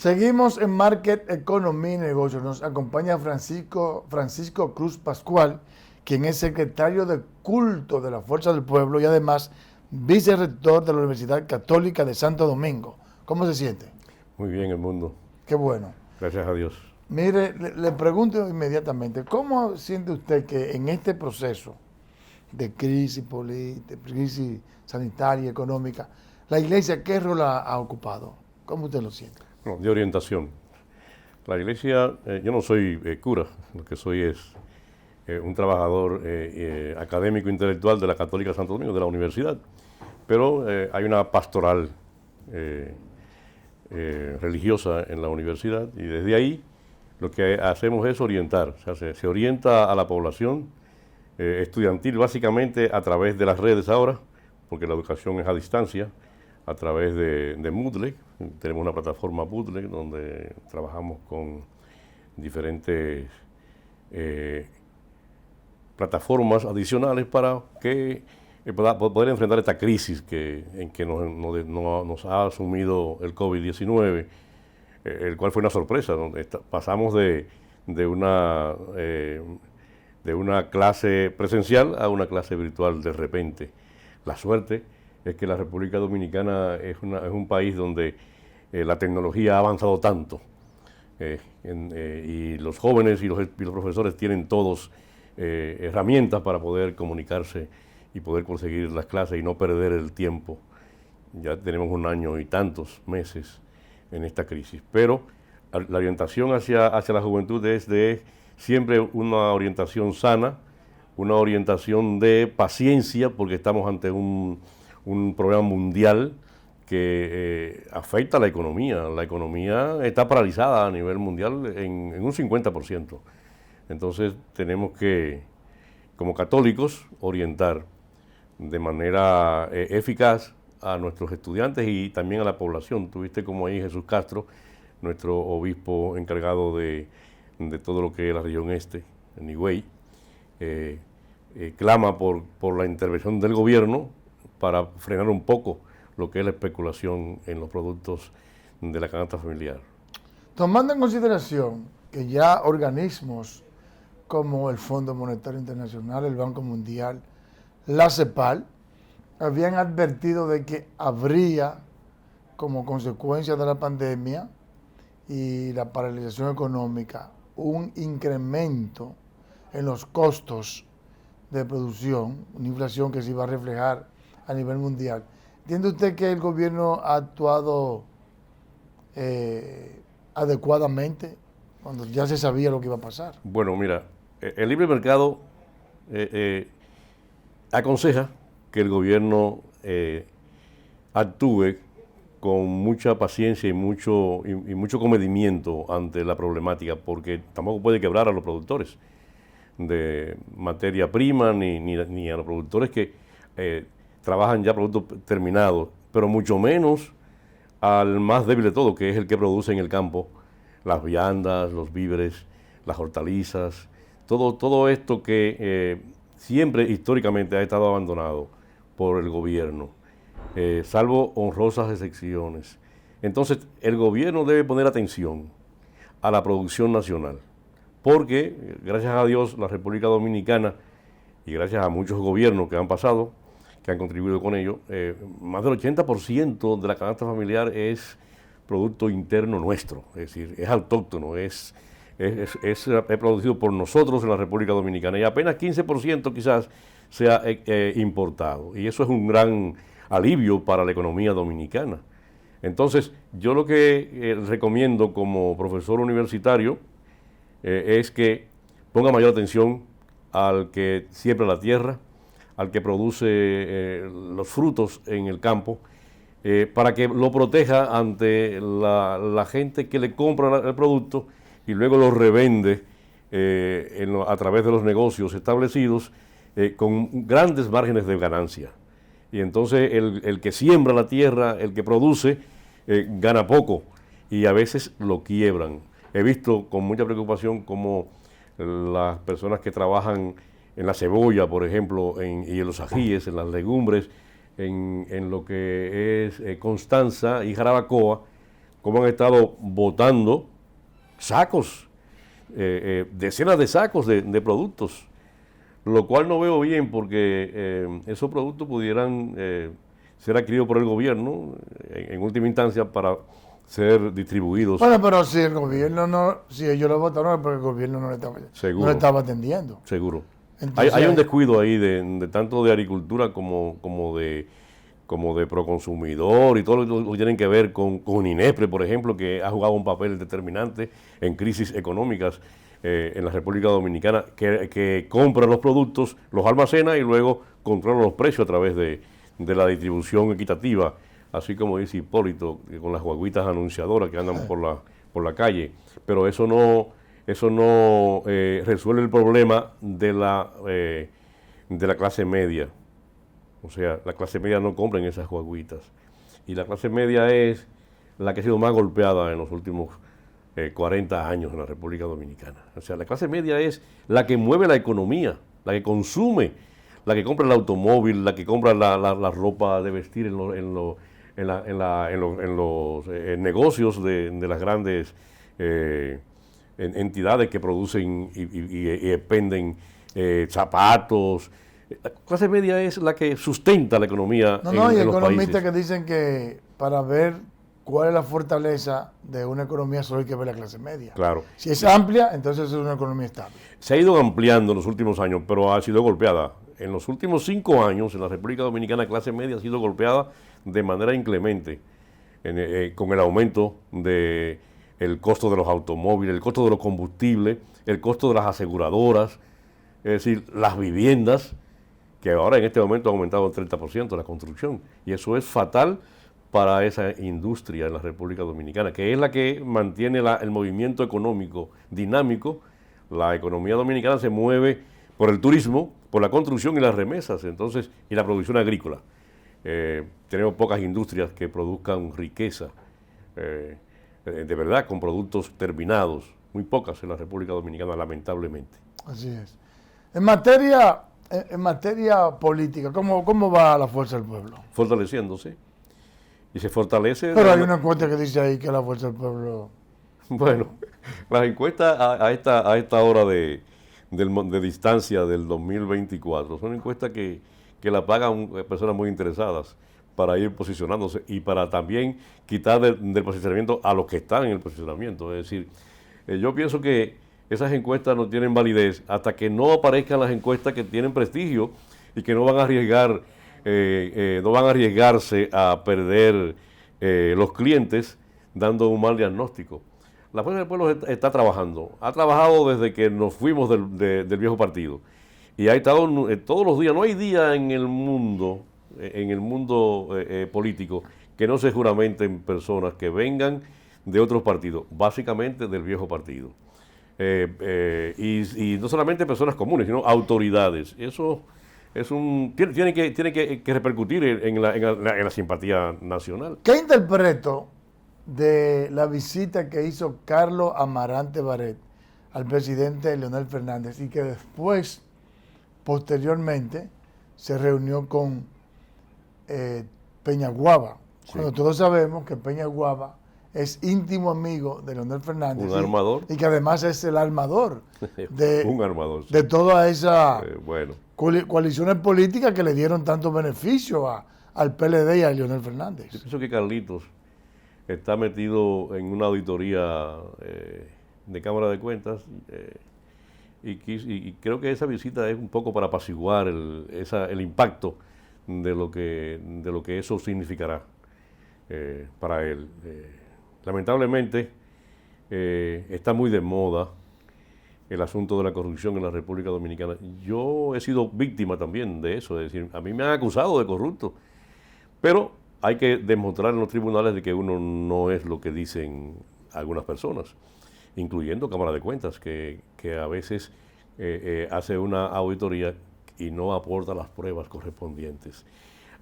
Seguimos en Market Economy y Negocios. Nos acompaña Francisco Cruz Pascual, quien es secretario de culto de la Fuerza del Pueblo y además vicerrector de la Universidad Católica de Santo Domingo. ¿Cómo se siente? Muy bien, Edmundo. Qué bueno. Gracias a Dios. Mire, le pregunto inmediatamente, ¿cómo siente usted que en este proceso de crisis política, de crisis sanitaria, económica, la Iglesia qué rol ha ocupado? ¿Cómo usted lo siente? Bueno, de orientación. La Iglesia, yo no soy cura, lo que soy es un trabajador académico intelectual de la Católica de Santo Domingo, de la universidad, pero hay una pastoral religiosa en la universidad y desde ahí lo que hacemos es orientar, o sea, se orienta a la población estudiantil básicamente a través de las redes ahora, porque la educación es a distancia, a través de Moodle. Tenemos una plataforma Moodle donde trabajamos con diferentes plataformas adicionales para que poder enfrentar esta crisis en que nos ha asumido el COVID-19, el cual fue una sorpresa, donde pasamos de una clase presencial a una clase virtual de repente. La suerte es que la República Dominicana es un país donde la tecnología ha avanzado tanto y los jóvenes y los profesores tienen todos herramientas para poder comunicarse y poder conseguir las clases y no perder el tiempo. Ya tenemos 1 año y tantos meses en esta crisis, pero la orientación hacia la juventud es de siempre una orientación sana, una orientación de paciencia, porque estamos ante un problema mundial que afecta a la economía. La economía está paralizada a nivel mundial en un 50%. Entonces tenemos que, como católicos, orientar de manera eficaz a nuestros estudiantes y también a la población. Tuviste como ahí Jesús Castro, nuestro obispo encargado de todo lo que es la región este, en Higüey, clama por la intervención del gobierno para frenar un poco lo que es la especulación en los productos de la canasta familiar. Tomando en consideración que ya organismos como el Fondo Monetario Internacional, el Banco Mundial, la CEPAL, habían advertido de que habría, como consecuencia de la pandemia y la paralización económica, un incremento en los costos de producción, una inflación que se iba a reflejar a nivel mundial. ¿Entiende usted que el gobierno ha actuado adecuadamente cuando ya se sabía lo que iba a pasar? Bueno, mira, el libre mercado aconseja que el gobierno actúe con mucha paciencia y mucho comedimiento ante la problemática, porque tampoco puede quebrar a los productores de materia prima ni a los productores que trabajan ya productos terminados, pero mucho menos al más débil de todo, que es el que produce en el campo las viandas, los víveres, las hortalizas, todo esto que siempre históricamente ha estado abandonado por el gobierno, salvo honrosas excepciones. Entonces, el gobierno debe poner atención a la producción nacional, porque, gracias a Dios, la República Dominicana, y gracias a muchos gobiernos que han pasado, que han contribuido con ello, más del 80% de la canasta familiar es producto interno nuestro, es decir, es autóctono, es producido por nosotros en la República Dominicana y apenas 15% quizás sea importado. Y eso es un gran alivio para la economía dominicana. Entonces, yo lo que recomiendo como profesor universitario es que ponga mayor atención al que siembra la tierra, al que produce los frutos en el campo, para que lo proteja ante la gente que le compra el producto y luego lo revende a través de los negocios establecidos con grandes márgenes de ganancia. Y entonces el que siembra la tierra, el que produce, gana poco y a veces lo quiebran. He visto con mucha preocupación cómo las personas que trabajan en la cebolla, por ejemplo, y en los ajíes, en las legumbres, en lo que es Constanza y Jarabacoa, cómo han estado botando sacos, decenas de sacos de productos, lo cual no veo bien porque esos productos pudieran ser adquiridos por el gobierno en última instancia para ser distribuidos. Bueno, pero si el gobierno no, si ellos lo votaron es porque el gobierno no le estaba atendiendo. Seguro. Entonces, hay un descuido ahí de tanto de agricultura como de proconsumidor y todo lo que tienen que ver con INESPRE, por ejemplo, que ha jugado un papel determinante en crisis económicas en la República Dominicana, que compra los productos, los almacena y luego controla los precios a través de la distribución equitativa, así como dice Hipólito, con las guaguitas anunciadoras que andan por la calle. Pero eso no resuelve el problema de la clase media. O sea, la clase media no compra en esas guaguitas. Y la clase media es la que ha sido más golpeada en los últimos 40 años en la República Dominicana. O sea, la clase media es la que mueve la economía, la que consume, la que compra el automóvil, la que compra la ropa de vestir en los negocios de las grandes entidades que producen y expenden zapatos. La clase media es la que sustenta la economía en los países. No, y economistas que que dicen que para ver cuál es la fortaleza de una economía solo hay que ver la clase media. Claro. Si es amplia, entonces es una economía estable. Se ha ido ampliando en los últimos años, pero ha sido golpeada. En los últimos 5 años, en la República Dominicana, la clase media ha sido golpeada de manera inclemente con el aumento del costo de los automóviles, el costo de los combustibles, el costo de las aseguradoras, es decir, las viviendas, que ahora en este momento ha aumentado un 30% la construcción. Y eso es fatal para esa industria en la República Dominicana, que es la que mantiene el movimiento económico dinámico. La economía dominicana se mueve por el turismo, por la construcción y las remesas, entonces, y la producción agrícola. Tenemos pocas industrias que produzcan riqueza, de verdad, con productos terminados, muy pocas en la República Dominicana, lamentablemente. Así es. En materia política, ¿cómo va la Fuerza del Pueblo? Fortaleciéndose. Y se fortalece... Pero hay una encuesta que dice ahí que la Fuerza del Pueblo... Bueno, las encuestas a esta hora de distancia del 2024 son encuestas que la pagan personas muy interesadas para ir posicionándose y para también quitar del posicionamiento a los que están en el posicionamiento. Es decir, yo pienso que esas encuestas no tienen validez hasta que no aparezcan las encuestas que tienen prestigio y que no van a arriesgarse a perder los clientes dando un mal diagnóstico. La Fuerza del Pueblo está trabajando, ha trabajado desde que nos fuimos del viejo partido y ha estado todos los días. No hay día en el mundo político que no se juramenten personas que vengan de otros partidos, básicamente del viejo partido. Y no solamente personas comunes, sino autoridades. Eso tiene que repercutir en la simpatía nacional. ¿Qué interpreto de la visita que hizo Carlos Amarante Barret al presidente Leonel Fernández y que después, posteriormente, se reunió con Peñaguaba? Sí. Cuando todos sabemos que Peñaguaba es íntimo amigo de Leonel Fernández. Un armador. Y que además es el armador un armador, sí. de toda esa bueno. coaliciones políticas que le dieron tanto beneficio al PLD y a Leonel Fernández. Yo pienso que Carlitos está metido en una auditoría de Cámara de Cuentas y creo que esa visita es un poco para apaciguar el impacto de lo que eso significará para él. Lamentablemente está muy de moda el asunto de la corrupción en la República Dominicana. Yo he sido víctima también de eso, es decir, a mí me han acusado de corrupto, pero hay que demostrar en los tribunales de que uno no es lo que dicen algunas personas, incluyendo Cámara de Cuentas, que a veces hace una auditoría y no aporta las pruebas correspondientes.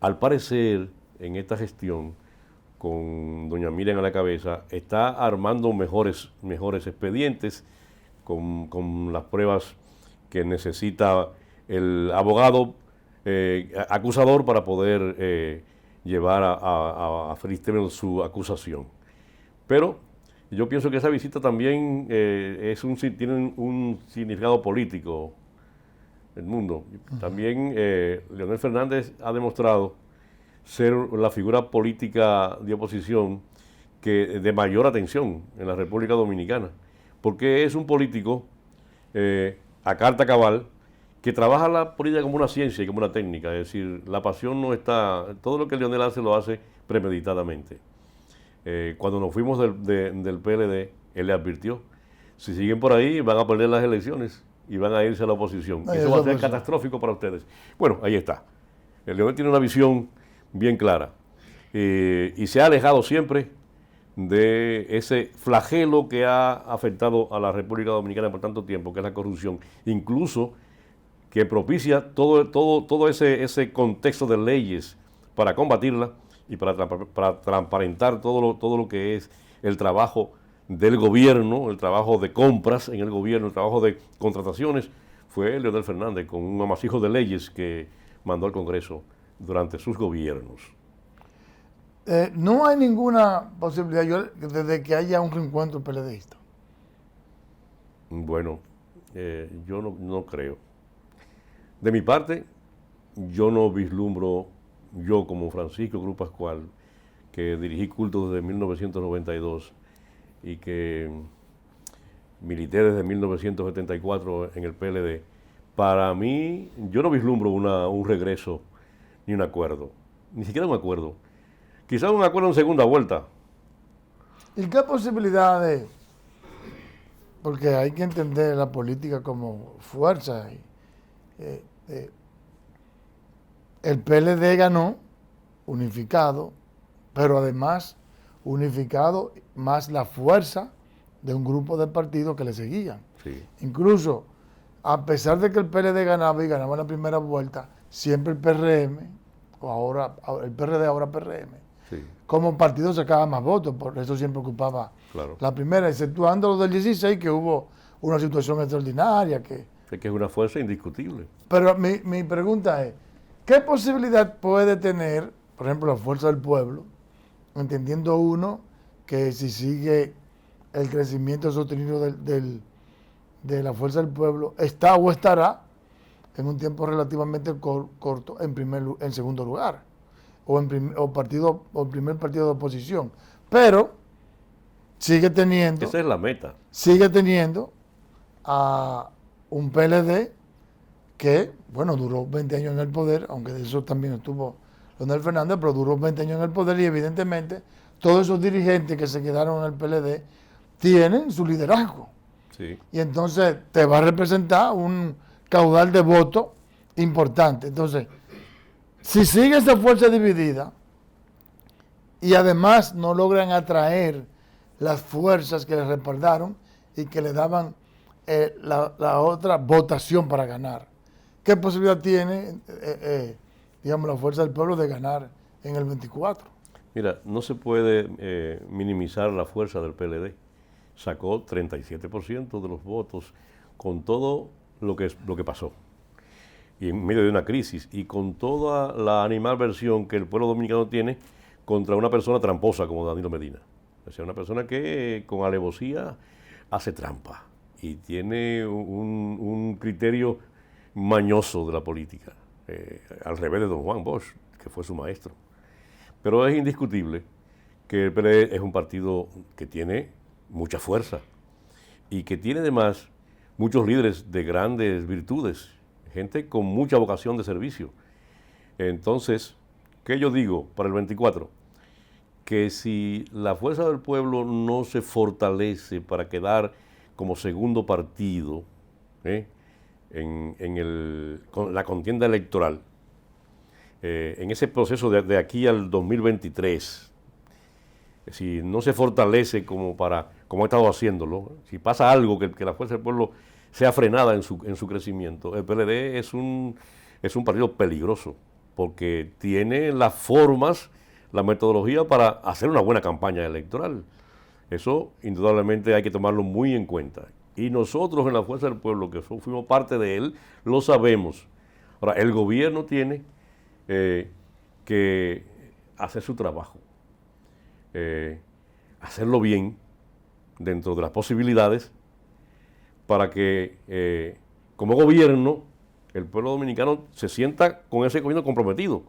Al parecer, en esta gestión, con doña Miriam a la cabeza, está armando mejores expedientes con las pruebas que necesita el abogado acusador para poder llevar a feliz término su acusación. Pero yo pienso que esa visita también tiene un significado político en el mundo. También Leonel Fernández ha demostrado ser la figura política de oposición de mayor atención en la República Dominicana, porque es un político a carta cabal que trabaja la política como una ciencia y como una técnica, es decir, la pasión no está, todo lo que Leonel hace lo hace premeditadamente. Cuando nos fuimos del PLD, él le advirtió, si siguen por ahí van a perder las elecciones y van a irse a la oposición. Eso va a ser catastrófico para ustedes. Bueno, ahí está. El Leonel tiene una visión bien clara y se ha alejado siempre de ese flagelo que ha afectado a la República Dominicana por tanto tiempo, que es la corrupción, incluso que propicia todo ese contexto de leyes para combatirla y para transparentar todo lo que es el trabajo del gobierno, el trabajo de compras en el gobierno, el trabajo de contrataciones, fue Leonel Fernández con un amasijo de leyes que mandó al Congreso durante sus gobiernos. No hay ninguna posibilidad de que haya un reencuentro PLDista. Bueno, yo no creo. De mi parte, yo no vislumbro, yo como Francisco Cruz Pascual, que dirigí culto desde 1992 y que milité desde 1974 en el PLD, para mí, yo no vislumbro un regreso ni un acuerdo, ni siquiera un acuerdo. Quizás un acuerdo en segunda vuelta. ¿Y qué posibilidades? Porque hay que entender la política como fuerza. El PLD ganó unificado, pero además unificado más la fuerza de un grupo de partidos que le seguían. Sí. Incluso, a pesar de que el PLD ganaba y ganaba la primera vuelta, siempre el PRM, o ahora el PRD, ahora PRM, Sí. como partido sacaba más votos, por eso siempre ocupaba Claro. la primera, exceptuando los del 16, que hubo una situación extraordinaria. Que es una fuerza indiscutible. Pero mi pregunta es, ¿qué posibilidad puede tener, por ejemplo, la fuerza del pueblo, entendiendo uno que si sigue el crecimiento sostenido de la fuerza del pueblo, está o estará en un tiempo relativamente corto en segundo lugar? O primer partido de oposición, pero sigue teniendo Esa es la meta. Sigue teniendo a un PLD que, bueno, duró 20 años en el poder, aunque de eso también estuvo Leonel Fernández, pero duró 20 años en el poder y evidentemente todos esos dirigentes que se quedaron en el PLD tienen su liderazgo. Sí. Y entonces te va a representar un caudal de votos importante. Entonces, si sigue esa fuerza dividida y además no logran atraer las fuerzas que le respaldaron y que le daban la otra votación para ganar, ¿qué posibilidad tiene, digamos, la fuerza del pueblo de ganar en el 24? Mira, no se puede minimizar la fuerza del PLD. Sacó 37% de los votos con todo lo que pasó. Y en medio de una crisis y con toda la animadversión que el pueblo dominicano tiene contra una persona tramposa como Danilo Medina. O sea, una persona que con alevosía hace trampa y tiene un criterio mañoso de la política, al revés de don Juan Bosch, que fue su maestro. Pero es indiscutible que el PLD es un partido que tiene mucha fuerza y que tiene además muchos líderes de grandes virtudes, gente con mucha vocación de servicio. Entonces, ¿qué yo digo para el 24? Que si la fuerza del pueblo no se fortalece para quedar como segundo partido con la contienda electoral, en ese proceso de aquí al 2023, si no se fortalece como ha estado haciéndolo, si pasa algo que la fuerza del pueblo sea frenada en su crecimiento, el PLD es un partido peligroso, porque tiene las formas, la metodología para hacer una buena campaña electoral. Eso indudablemente hay que tomarlo muy en cuenta. Y nosotros en la Fuerza del Pueblo, que fuimos parte de él, lo sabemos. Ahora, el gobierno tiene que hacer su trabajo. hacerlo bien, dentro de las posibilidades, para que como gobierno el pueblo dominicano se sienta con ese gobierno comprometido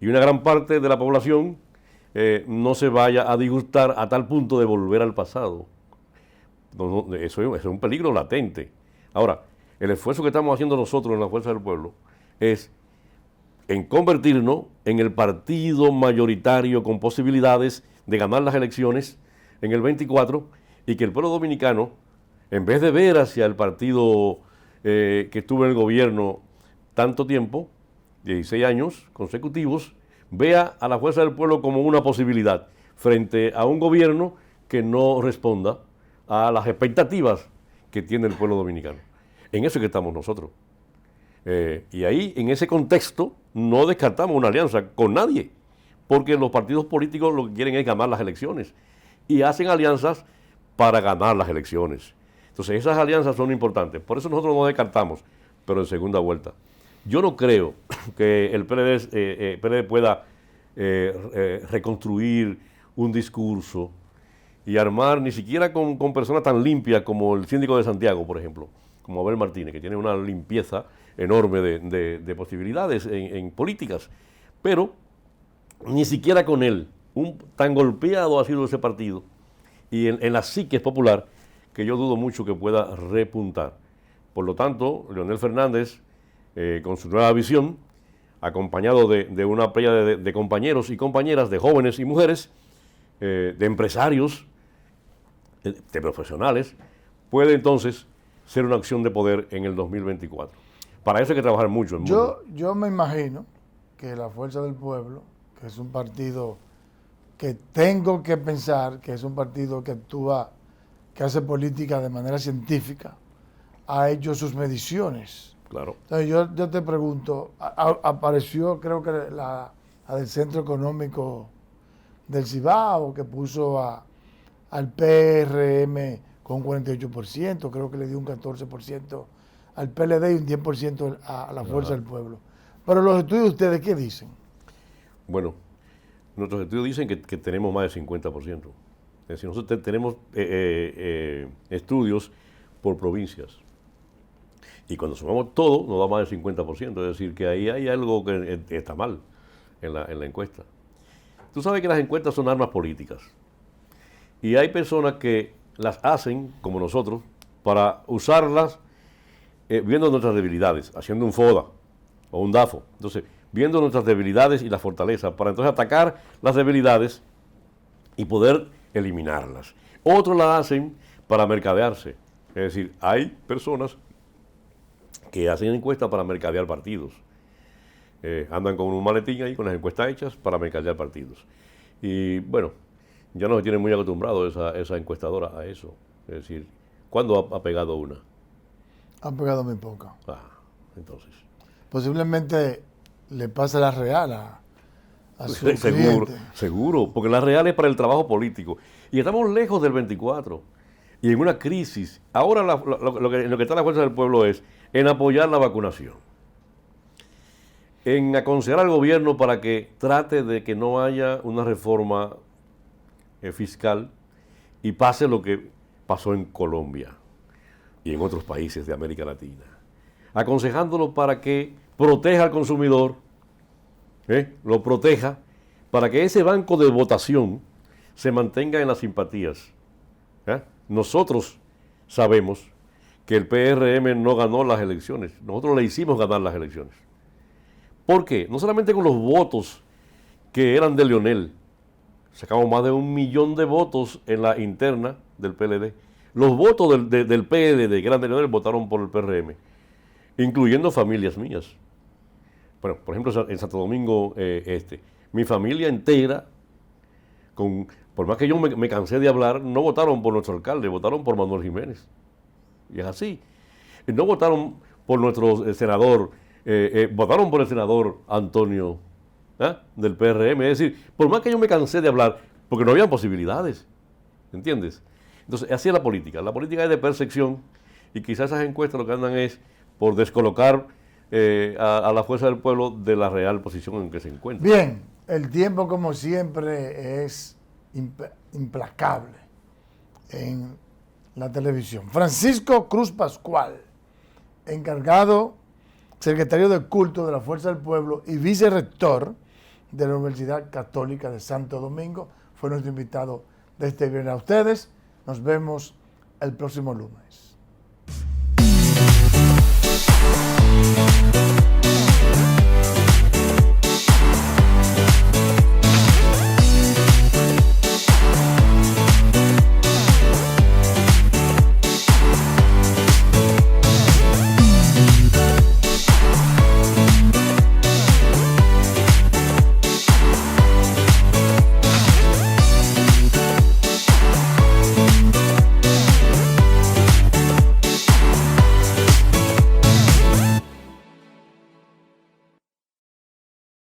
y una gran parte de la población no se vaya a disgustar a tal punto de volver al pasado. Eso es un peligro latente. Ahora, el esfuerzo que estamos haciendo nosotros en la Fuerza del Pueblo es en convertirnos en el partido mayoritario con posibilidades de ganar las elecciones en el 24 y que el pueblo dominicano, en vez de ver hacia el partido que estuvo en el gobierno tanto tiempo, 16 años consecutivos, vea a la Fuerza del Pueblo como una posibilidad frente a un gobierno que no responda a las expectativas que tiene el pueblo dominicano. En eso es que estamos nosotros. Y ahí, en ese contexto, no descartamos una alianza con nadie, porque los partidos políticos lo que quieren es ganar las elecciones y hacen alianzas para ganar las elecciones. Entonces, esas alianzas son importantes. Por eso nosotros no descartamos, pero en segunda vuelta. Yo no creo que el PLD pueda reconstruir un discurso y armar ni siquiera con personas tan limpias como el síndico de Santiago, por ejemplo, como Abel Martínez, que tiene una limpieza enorme de posibilidades en políticas. Pero ni siquiera con él, tan golpeado ha sido ese partido y en la psique popular, que yo dudo mucho que pueda repuntar. Por lo tanto, Leonel Fernández, con su nueva visión, acompañado de una playa de compañeros y compañeras, de jóvenes y mujeres, de empresarios, de profesionales, puede entonces ser una acción de poder en el 2024. Para eso hay que trabajar mucho. Yo me imagino que la Fuerza del Pueblo, que es un partido que tengo que pensar que es un partido que actúa, que hace política de manera científica, ha hecho sus mediciones. Claro. Entonces yo te pregunto, apareció creo que la del Centro Económico del Cibao, que puso al PRM con 48%, creo que le dio un 14% al PLD y un 10% a la Fuerza del Pueblo. Pero los estudios de ustedes, ¿qué dicen? Bueno, nuestros estudios dicen que tenemos más del 50%. Es decir, nosotros tenemos estudios por provincias. Y cuando sumamos todo, nos da más del 50%. Es decir, que ahí hay algo que está mal en la encuesta. Tú sabes que las encuestas son armas políticas. Y hay personas que las hacen, como nosotros, para usarlas viendo nuestras debilidades, haciendo un FODA o un DAFO. Entonces, viendo nuestras debilidades y las fortalezas, para entonces atacar las debilidades y poder eliminarlas. Otros las hacen para mercadearse. Es decir, hay personas que hacen encuestas para mercadear partidos. Andan con un maletín ahí, con las encuestas hechas para mercadear partidos. Y bueno, ya no se tiene muy acostumbrado esa encuestadora a eso. Es decir, ¿cuándo ha pegado una? Han pegado muy poca. Entonces. Posiblemente le pase la real a su seguro, cliente. seguro, porque la real es para el trabajo político. Y estamos lejos del 24 y en una crisis. Ahora en lo que está la Fuerza del Pueblo es en apoyar la vacunación, en aconsejar al gobierno para que trate de que no haya una reforma fiscal y pase lo que pasó en Colombia y en otros países de América Latina, aconsejándolo para que proteja al consumidor, lo proteja, para que ese banco de votación se mantenga en las simpatías. Nosotros sabemos que el PRM no ganó las elecciones, nosotros le hicimos ganar las elecciones. ¿Por qué? No solamente con los votos que eran de Leonel, sacamos más de 1 millón de votos en la interna del PLD. Los votos del PLD, que eran de Leonel, votaron por el PRM, incluyendo familias mías. Bueno, por ejemplo, en Santo Domingo mi familia entera, por más que yo me cansé de hablar, no votaron por nuestro alcalde, votaron por Manuel Jiménez. Y es así. No votaron por nuestro senador, votaron por el senador Antonio del PRM. Es decir, por más que yo me cansé de hablar, porque no había posibilidades, ¿entiendes? Entonces, así es la política. La política es de percepción y quizás esas encuestas lo que andan es por descolocar a la Fuerza del Pueblo de la real posición en que se encuentra. Bien, el tiempo como siempre es implacable en la televisión. Francisco Cruz Pascual, encargado, secretario de culto de la Fuerza del Pueblo y vicerrector de la Universidad Católica de Santo Domingo, fue nuestro invitado de este viernes. A ustedes, nos vemos el próximo lunes.